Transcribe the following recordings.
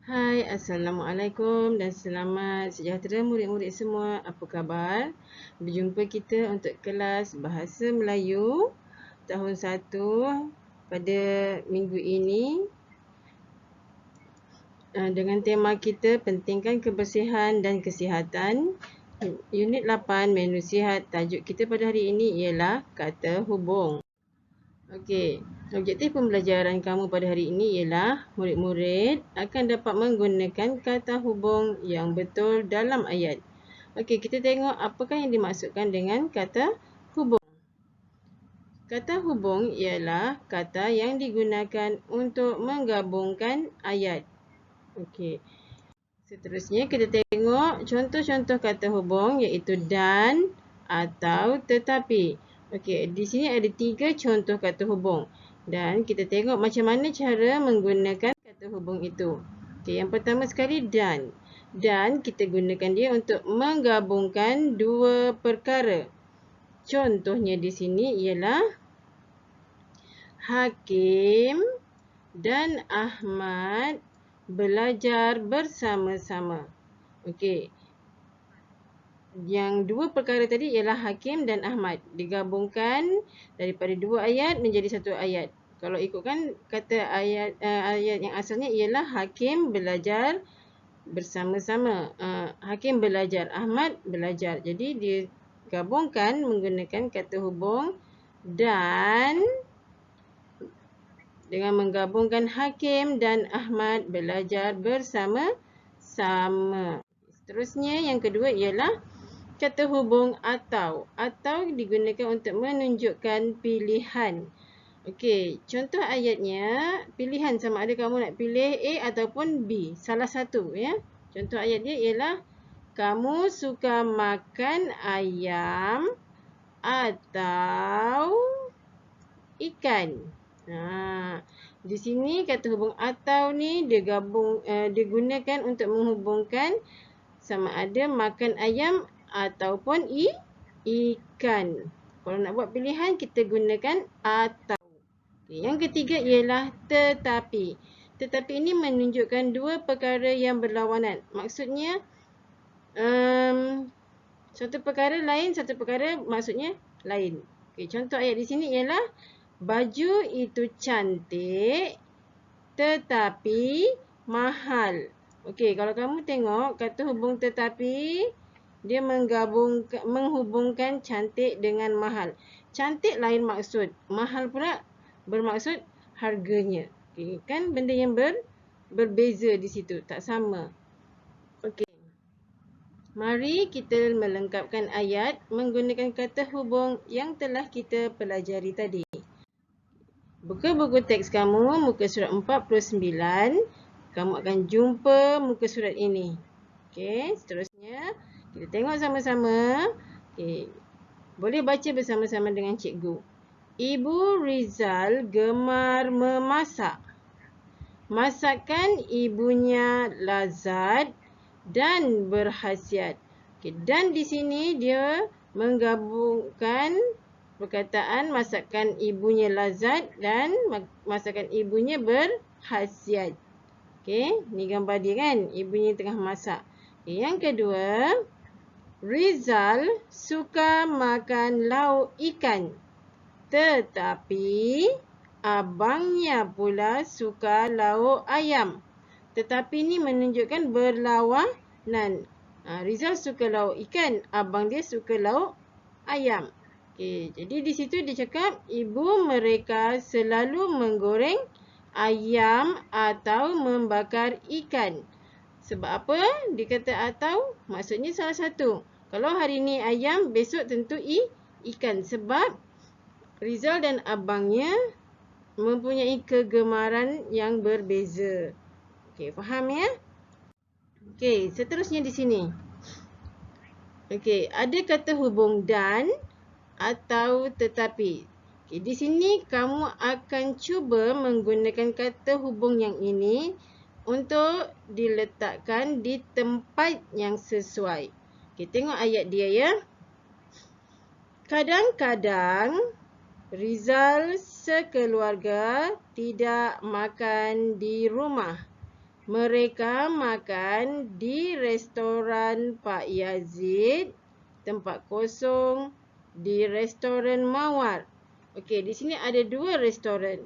Hai, Assalamualaikum dan selamat sejahtera murid-murid semua. Apa khabar? Berjumpa kita untuk kelas Bahasa Melayu tahun 1 pada minggu ini dengan tema kita pentingkan kebersihan dan kesihatan. Unit 8 menu sihat. Tajuk kita pada hari ini ialah kata hubung. Okey, objektif pembelajaran kamu pada hari ini ialah murid-murid akan dapat menggunakan kata hubung yang betul dalam ayat. Okey, kita tengok apakah yang dimaksudkan dengan kata hubung. Kata hubung ialah kata yang digunakan untuk menggabungkan ayat. Okey. Seterusnya kita tengok contoh-contoh kata hubung iaitu dan atau tetapi. Okey, di sini ada 3 contoh kata hubung dan kita tengok macam mana cara menggunakan kata hubung itu. Okey, yang pertama sekali dan. Dan kita gunakan dia untuk menggabungkan dua perkara. Contohnya di sini ialah Hakim dan Ahmad belajar bersama-sama. Okey. Yang dua perkara tadi ialah Hakim dan Ahmad. Digabungkan daripada dua ayat menjadi satu ayat. Kalau ikutkan kata ayat yang asalnya ialah Hakim belajar bersama-sama. Hakim belajar, Ahmad belajar. Jadi digabungkan menggunakan kata hubung dan dengan menggabungkan Hakim dan Ahmad belajar bersama-sama. Seterusnya yang kedua ialah kata hubung atau. Atau digunakan untuk menunjukkan pilihan. Okey, contoh ayatnya pilihan sama ada kamu nak pilih A ataupun B. Salah satu ya. Contoh ayat dia ialah kamu suka makan ayam atau ikan. Di sini kata hubung atau ni digunakan untuk menghubungkan sama ada makan ayam ataupun ikan. Kalau nak buat pilihan kita gunakan atau. Okay. Yang ketiga ialah tetapi. Tetapi ini menunjukkan dua perkara yang berlawanan. Maksudnya satu perkara lain, satu perkara maksudnya lain. Okay, contoh ayat di sini ialah baju itu cantik tetapi mahal. Okey, kalau kamu tengok kata hubung tetapi dia menghubungkan cantik dengan mahal. Cantik lain maksud, mahal pula bermaksud harganya. Okey, kan benda yang berbeza di situ, tak sama. Okey. Mari kita melengkapkan ayat menggunakan kata hubung yang telah kita pelajari tadi. Buka buku teks kamu, muka surat 49. Kamu akan jumpa muka surat ini. Okey, seterusnya kita tengok sama-sama. Okey. Boleh baca bersama-sama dengan cikgu. Ibu Rizal gemar memasak. Masakan ibunya lazat dan berkhasiat. Okey, dan di sini dia menggabungkan perkataan masakan ibunya lazat dan masakan ibunya berkhasiat. Okey, ni gambar dia kan, ibunya tengah masak. Okay, yang kedua, Rizal suka makan lauk ikan. Tetapi abangnya pula suka lauk ayam. Tetapi ni menunjukkan berlawanan. Rizal suka lauk ikan, abang dia suka lauk ayam. Okey, jadi di situ dia cakap ibu mereka selalu menggoreng ayam atau membakar ikan. Sebab apa? Dia kata atau maksudnya salah satu. Kalau hari ni ayam, besok tentu ikan. Sebab Rizal dan abangnya mempunyai kegemaran yang berbeza. Okey, faham ya? Okey, seterusnya di sini. Okey, ada kata hubung dan atau tetapi. Okay, di sini kamu akan cuba menggunakan kata hubung yang ini untuk diletakkan di tempat yang sesuai. Okay, tengok ayat dia ya. Kadang-kadang Rizal sekeluarga tidak makan di rumah. Mereka makan di restoran Pak Yazid. Tempat kosong di restoran Mawar. Okey, di sini ada 2 restoran.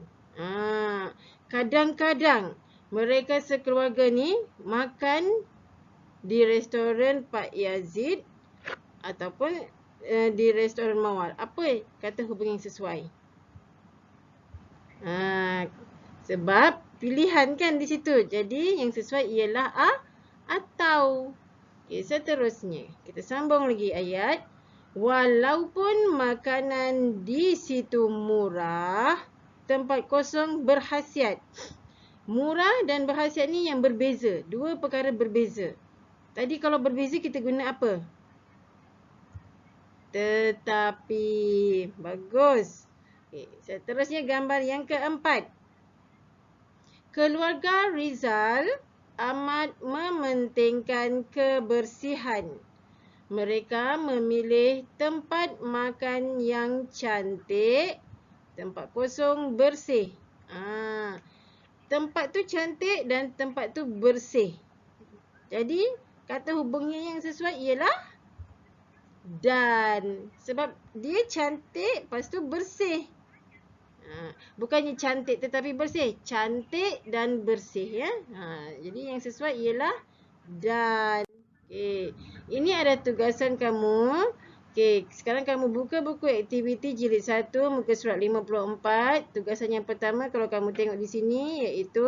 Kadang-kadang mereka sekeluarga ni makan di restoran Pak Yazid ataupun di restoran Mawar. Apa kata hubungan yang sesuai? Sebab pilihan kan di situ. Jadi yang sesuai ialah atau. Okey, seterusnya kita sambung lagi ayat. Walaupun makanan di situ murah, tempat kosong berkhasiat. Murah dan berkhasiat ni yang berbeza. 2 perkara berbeza. Tadi kalau berbeza kita guna apa? Tetapi. Bagus. Okay, seterusnya gambar yang keempat. Keluarga Rizal amat mementingkan kebersihan. Mereka memilih tempat makan yang cantik, tempat kosong bersih. Tempat tu cantik dan tempat tu bersih. Jadi, kata hubungnya yang sesuai ialah dan. Sebab dia cantik, lepas tu bersih. Bukannya cantik tetapi bersih. Cantik dan bersih. Ya. Jadi, yang sesuai ialah dan. Okay. Ini ada tugasan kamu. Okay. Sekarang kamu buka buku aktiviti jilid 1 muka surat 54. Tugasan yang pertama kalau kamu tengok di sini iaitu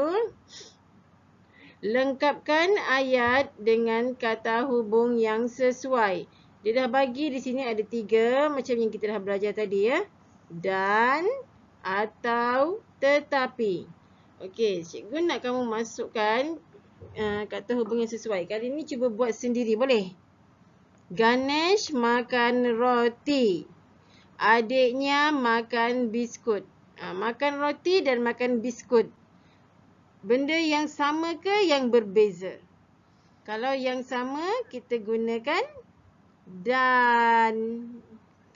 lengkapkan ayat dengan kata hubung yang sesuai. Dia dah bagi di sini ada 3 macam yang kita dah belajar tadi ya. Dan, atau, tetapi. Okey, cikgu nak kamu masukkan kata hubung yang sesuai. Kali ni cuba buat sendiri, boleh? Ganesh makan roti. Adiknya makan biskut. Makan roti dan makan biskut. Benda yang sama ke yang berbeza? Kalau yang sama, kita gunakan dan.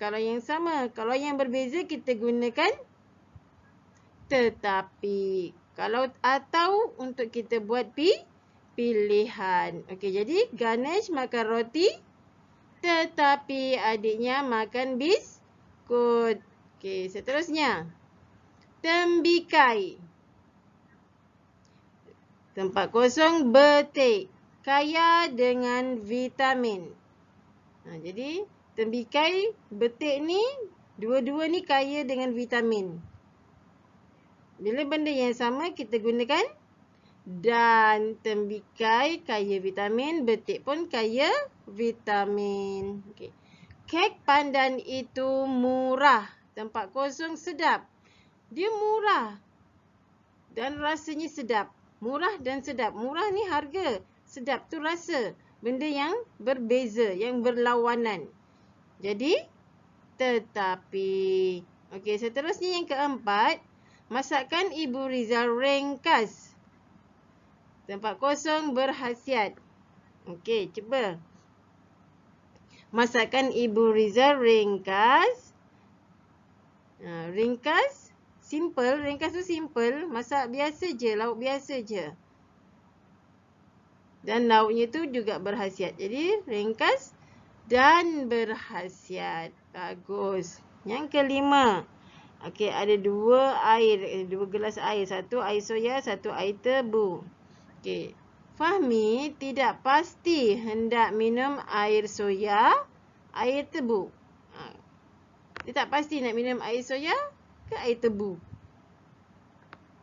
Kalau yang sama. Kalau yang berbeza, kita gunakan tetapi. Kalau atau untuk kita buat pilihan. Okey, jadi Ganesh makan roti tetapi adiknya makan biskut. Okey, seterusnya. Tembikai. Tempat kosong betik. Kaya dengan vitamin. Jadi, tembikai, betik ni, dua-dua ni kaya dengan vitamin. Bila benda yang sama, kita gunakan dan. Tembikai kaya vitamin, betik pun kaya vitamin. Okay. Kek pandan itu murah. Tempat kosong sedap. Dia murah dan rasanya sedap. Murah dan sedap. Murah ni harga. Sedap tu rasa. Benda yang berbeza, yang berlawanan. Jadi, tetapi. Okey, seterusnya yang keempat. Masakan Ibu Rizal ringkas. Tempat kosong berkhasiat. Okey, cuba. Masakan Ibu Rizal ringkas. Ringkas, simple. Ringkas tu simple. Masak biasa je, lauk biasa je. Dan lauknya tu juga berkhasiat. Jadi, ringkas dan berkhasiat. Bagus. Yang kelima. Okey, ada 2 gelas air. 1 air soya, 1 air tebu. Okey. Fahmi tidak pasti hendak minum air soya, air tebu. Dia tak pasti nak minum air soya ke air tebu.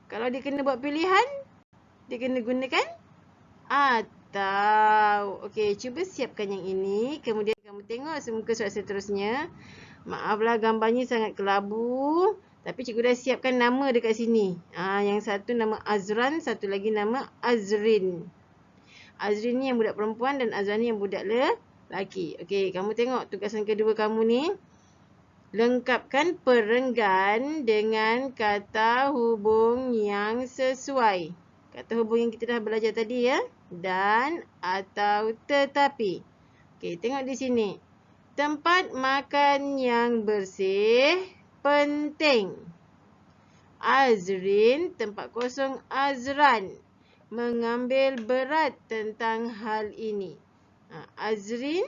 Kalau dia kena buat pilihan, dia kena gunakan atau. Okey, cuba siapkan yang ini. Kemudian kamu tengok muka surat seterusnya. Maaflah gambarnya sangat kelabu. Tapi cikgu dah siapkan nama dekat sini. Yang satu nama Azran, satu lagi nama Azrin. Azrin ni yang budak perempuan dan Azran ni yang budak lelaki. Okey, kamu tengok tugasan kedua kamu ni. Lengkapkan perenggan dengan kata hubung yang sesuai. Kata hubung yang kita dah belajar tadi ya. Dan, atau, tetapi. Okey, tengok di sini. Tempat makan yang bersih penting. Azrin, tempat kosong Azran. mengambil berat tentang hal ini. Azrin,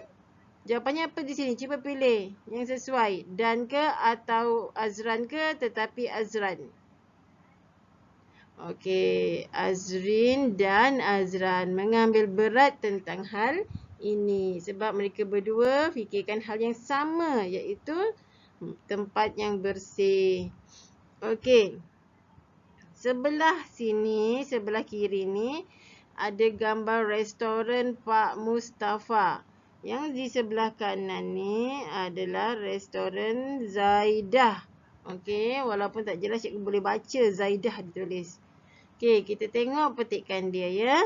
jawapannya apa di sini? Cuba pilih yang sesuai. Dan ke atau Azran ke, tetapi Azran. Okey, Azrin dan Azran mengambil berat tentang hal ini. Sebab mereka berdua fikirkan hal yang sama, iaitu tempat yang bersih. Okey. Sebelah sini, sebelah kiri ni ada gambar restoran Pak Mustafa. Yang di sebelah kanan ni adalah restoran Zaidah. Okey, walaupun tak jelas cikgu boleh baca Zaidah ditulis. Okey, kita tengok petikan dia ya.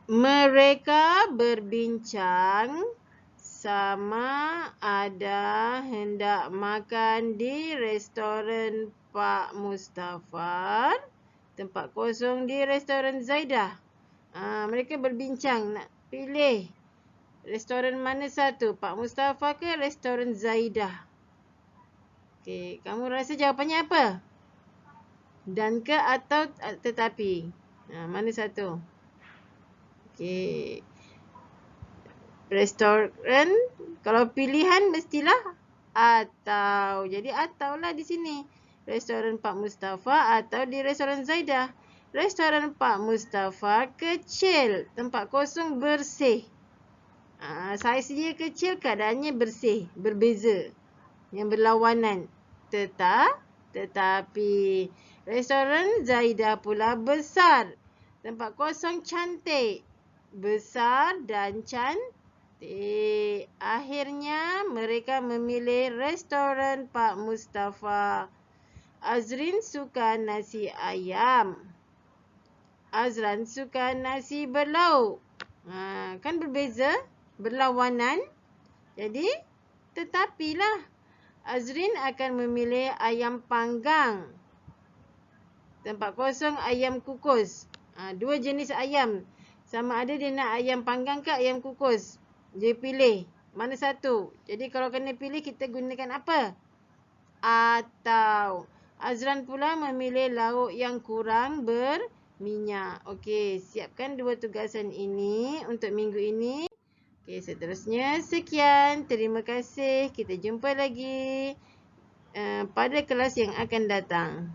Mereka berbincang sama ada hendak makan di restoran Pak Mustafa, tempat kosong di restoran Zaidah. Mereka berbincang nak pilih restoran mana satu, Pak Mustafa ke restoran Zaidah. Okey, kamu rasa jawapannya apa? Dan ke atau tetapi? Mana satu? Okey. Restoran, kalau pilihan mestilah atau. Jadi atau lah di sini. Restoran Pak Mustafa atau di restoran Zaidah. Restoran Pak Mustafa kecil, tempat kosong bersih. Saiz dia kecil, keadaannya bersih, berbeza. Yang berlawanan. Tetapi restoran Zaidah pula besar. Tempat kosong cantik. Besar dan cantik. Akhirnya mereka memilih restoran Pak Mustafa. Azrin suka nasi ayam. Azran suka nasi berlauk. Kan berbeza, berlawanan. Jadi, tetapilah Azrin akan memilih ayam panggang. Tempat kosong ayam kukus. Dua jenis ayam. Sama ada dia nak ayam panggang ke ayam kukus. Dia pilih mana satu. Jadi kalau kena pilih, kita gunakan apa? Atau. Azran pula memilih lauk yang kurang berminyak. Okey, siapkan dua tugasan ini untuk minggu ini. Okey, seterusnya sekian. Terima kasih. Kita jumpa lagi pada kelas yang akan datang.